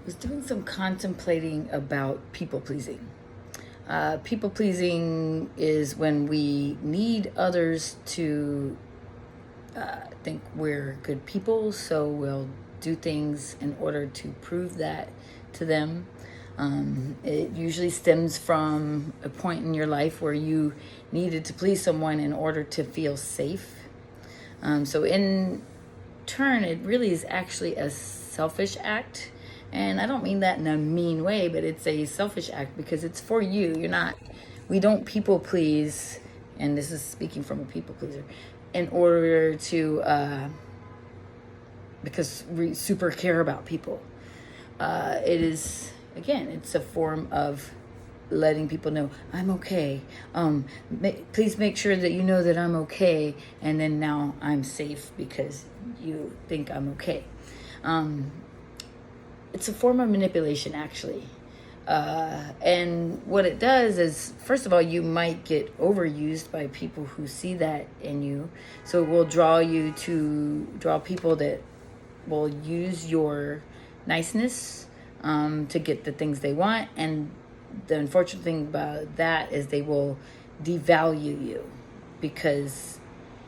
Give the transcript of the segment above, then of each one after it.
was doing some contemplating about people pleasing. People pleasing is when we need others to think we're good people, so we'll do things in order to prove that to them. It usually stems from a point in your life where you needed to please someone in order to feel safe. So in turn, it really is actually a selfish act. And I don't mean that in a mean way, but it's a selfish act because it's for you. We don't people please, and this is speaking from a people pleaser, in order to, because we super care about people. It is, again, it's a form of letting people know I'm okay. Please make sure that you know that I'm okay, and then now I'm safe because you think I'm okay. It's a form of manipulation, actually. And what it does is, first of all, you might get overused by people who see that in you. So it will draw people that will use your niceness to get the things they want. And the unfortunate thing about that is they will devalue you because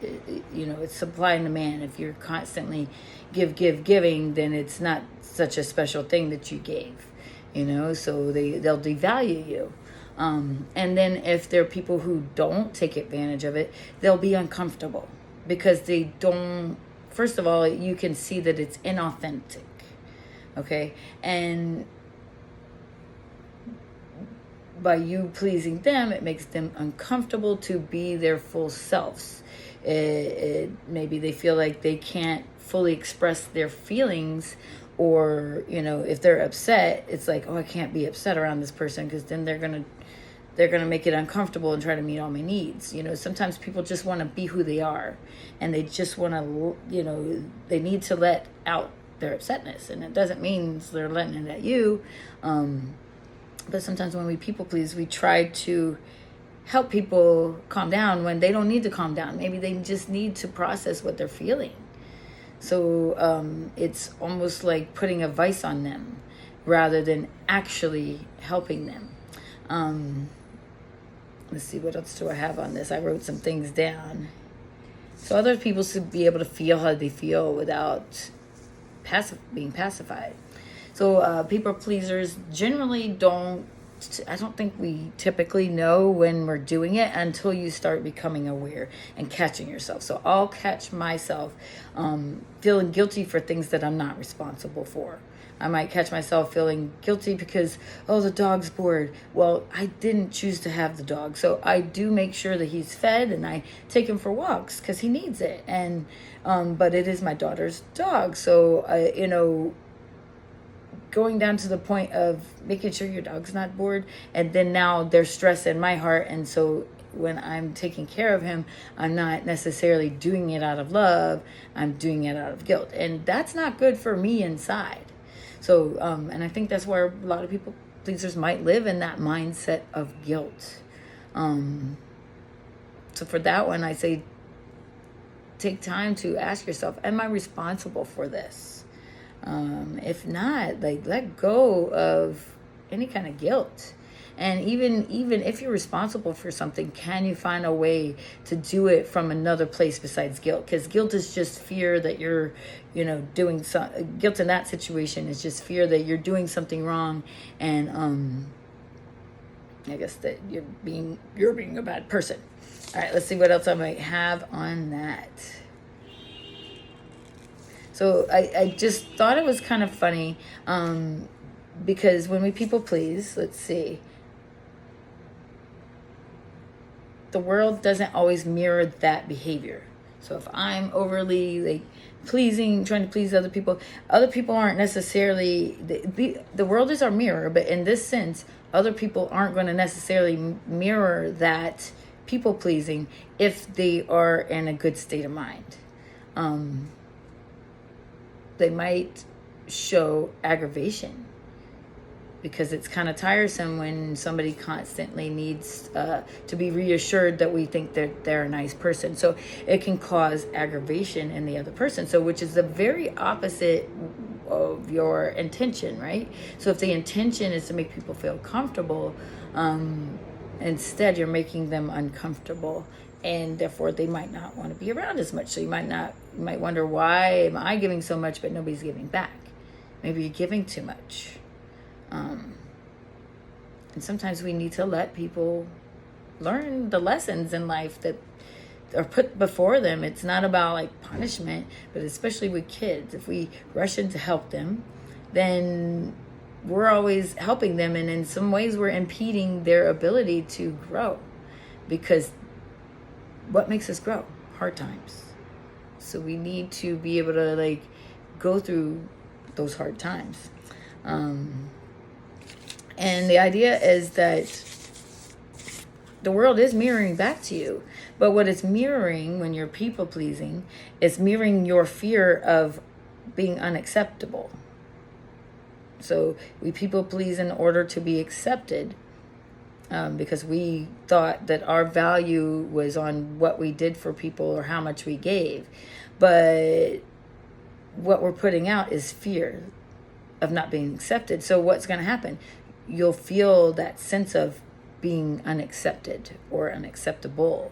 it's supply and demand. If you're constantly giving, then it's not such a special thing that you gave, so they'll devalue you. And then if there are people who don't take advantage of it, they'll be uncomfortable because they don't. First of all, you can see that it's inauthentic. Okay. And by you pleasing them, it makes them uncomfortable to be their full selves. Maybe they feel like they can't fully express their feelings, or if they're upset, it's like, oh, I can't be upset around this person because then they're gonna make it uncomfortable and try to meet all my needs. Sometimes people just want to be who they are, and they just want to, they need to let out their upsetness, and it doesn't mean they're letting it at you. But sometimes when we people please, we try to help people calm down when they don't need to calm down. Maybe they just need to process what they're feeling. So it's almost like putting a vice on them rather than actually helping them. Let's see, what else do I have on this? I wrote some things down. So other people should be able to feel how they feel without being pacified. So people pleasers generally I don't think we typically know when we're doing it until you start becoming aware and catching yourself. So I'll catch myself feeling guilty for things that I'm not responsible for. I might catch myself feeling guilty because, the dog's bored. Well, I didn't choose to have the dog. So I do make sure that he's fed and I take him for walks because he needs it. And but it is my daughter's dog. So, going down to the point of making sure your dog's not bored, and then now there's stress in my heart, and so when I'm taking care of him, I'm not necessarily doing it out of love, I'm doing it out of guilt, and that's not good for me inside. So and I think that's where a lot of people pleasers might live, in that mindset of guilt. So for that one, I say take time to ask yourself, am I responsible for this? If not, let go of any kind of guilt. And even if you're responsible for something, can you find a way to do it from another place besides guilt? Because guilt is just fear that you're, doing guilt in that situation is just fear that you're doing something wrong, and I guess that you're being a bad person. All right, let's see what else I might have on that. So I just thought it was kind of funny because when we people please, let's see, the world doesn't always mirror that behavior. So if I'm overly trying to please other people aren't necessarily, the world is our mirror, but in this sense, other people aren't going to necessarily mirror that people pleasing if they are in a good state of mind. They might show aggravation because it's kind of tiresome when somebody constantly needs to be reassured that we think that they're a nice person. So it can cause aggravation in the other person. So which is the very opposite of your intention, right? So if the intention is to make people feel comfortable, instead you're making them uncomfortable, and therefore they might not want to be around as much. So you might wonder, why am I giving so much but nobody's giving back? Maybe you're giving too much. And sometimes we need to let people learn the lessons in life that are put before them. It's not about like punishment, but especially with kids, if we rush in to help them, then we're always helping them, and in some ways we're impeding their ability to grow, because what makes us grow? Hard times. So we need to be able to like go through those hard times. And the idea is that the world is mirroring back to you. But what it's mirroring when you're people pleasing is mirroring your fear of being unacceptable. So we people please in order to be accepted, because we thought that our value was on what we did for people or how much we gave. But what we're putting out is fear of not being accepted. So what's going to happen? You'll feel that sense of being unaccepted or unacceptable.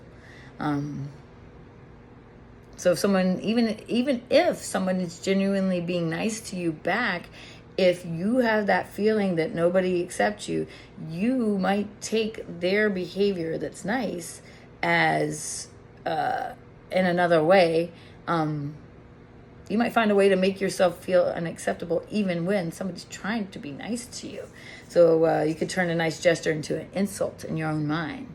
So if someone, even if someone is genuinely being nice to you back, if you have that feeling that nobody accepts you, you might take their behavior that's nice as in another way. You might find a way to make yourself feel unacceptable even when somebody's trying to be nice to you. So you could turn a nice gesture into an insult in your own mind.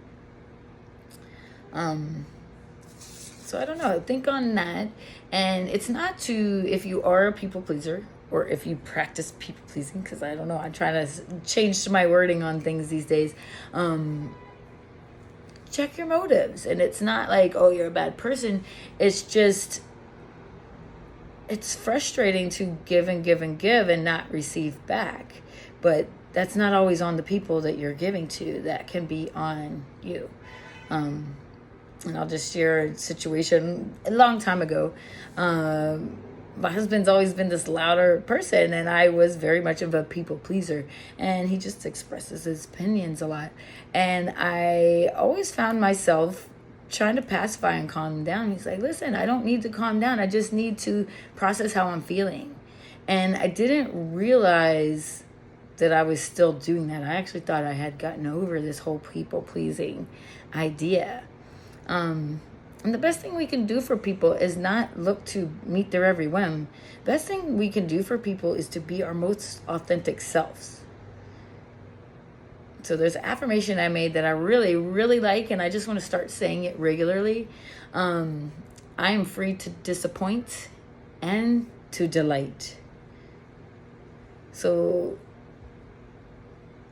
So I don't know, think on that. And it's not to, if you are a people pleaser or if you practice people pleasing, because I don't know, I'm trying to change my wording on things these days. Check your motives. And it's not like, oh, you're a bad person. It's just, it's frustrating to give and give and give and not receive back. But that's not always on the people that you're giving to. That can be on you. And I'll just share a situation a long time ago. My husband's always been this louder person, and I was very much of a people pleaser, and he just expresses his opinions a lot. And I always found myself trying to pacify and calm him down. He's like, listen, I don't need to calm down. I just need to process how I'm feeling. And I didn't realize that I was still doing that. I actually thought I had gotten over this whole people pleasing idea. And the best thing we can do for people is not look to meet their every whim. Best thing we can do for people is to be our most authentic selves. So there's an affirmation I made that I really, really like, and I just want to start saying it regularly. I am free to disappoint and to delight. So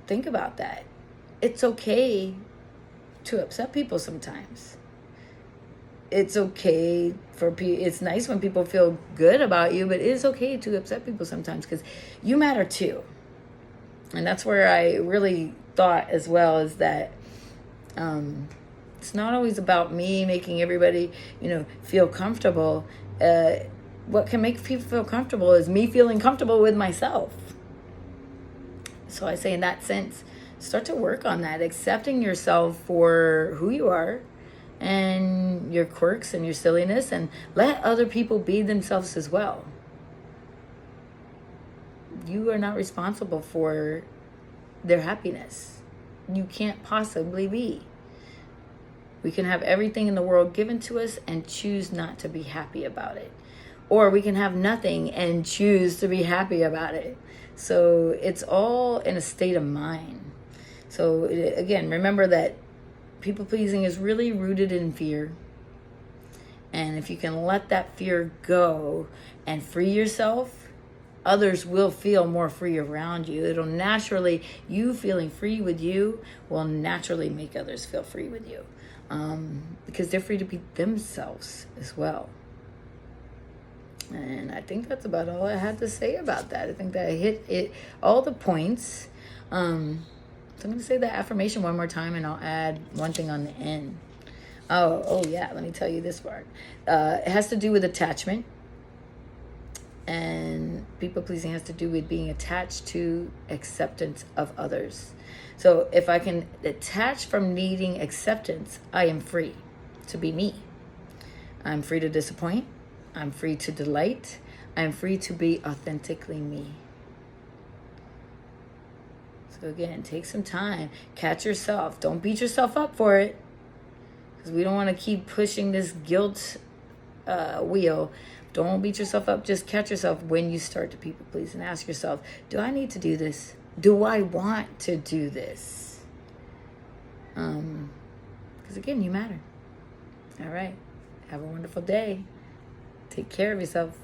think about that. It's okay to upset people sometimes. It's okay for people. It's nice when people feel good about you, but it is okay to upset people sometimes, because you matter too. And that's where I really thought as well, is that it's not always about me making everybody, feel comfortable. What can make people feel comfortable is me feeling comfortable with myself. So I say, in that sense, start to work on that, accepting yourself for who you are and your quirks and your silliness, and let other people be themselves as well. You are not responsible for their happiness. You can't possibly be. We can have everything in the world given to us and choose not to be happy about it. Or we can have nothing and choose to be happy about it. So it's all in a state of mind. So again, remember that people pleasing is really rooted in fear. And if you can let that fear go and free yourself, others will feel more free around you. It'll naturally, you feeling free with you will naturally make others feel free with you. Because they're free to be themselves as well. And I think that's about all I had to say about that. I think that I hit it, all the points. So I'm going to say the affirmation one more time, and I'll add one thing on the end. Oh yeah, let me tell you this part. It has to do with attachment. And people pleasing has to do with being attached to acceptance of others. So if I can detach from needing acceptance, I am free to be me. I'm free to disappoint. I'm free to delight. I'm free to be authentically me. So again, take some time. Catch yourself. Don't beat yourself up for it. Because we don't want to keep pushing this guilt wheel. Don't beat yourself up. Just catch yourself when you start to people please and ask yourself, do I need to do this? Do I want to do this? Because again, you matter. All right. Have a wonderful day. Take care of yourself.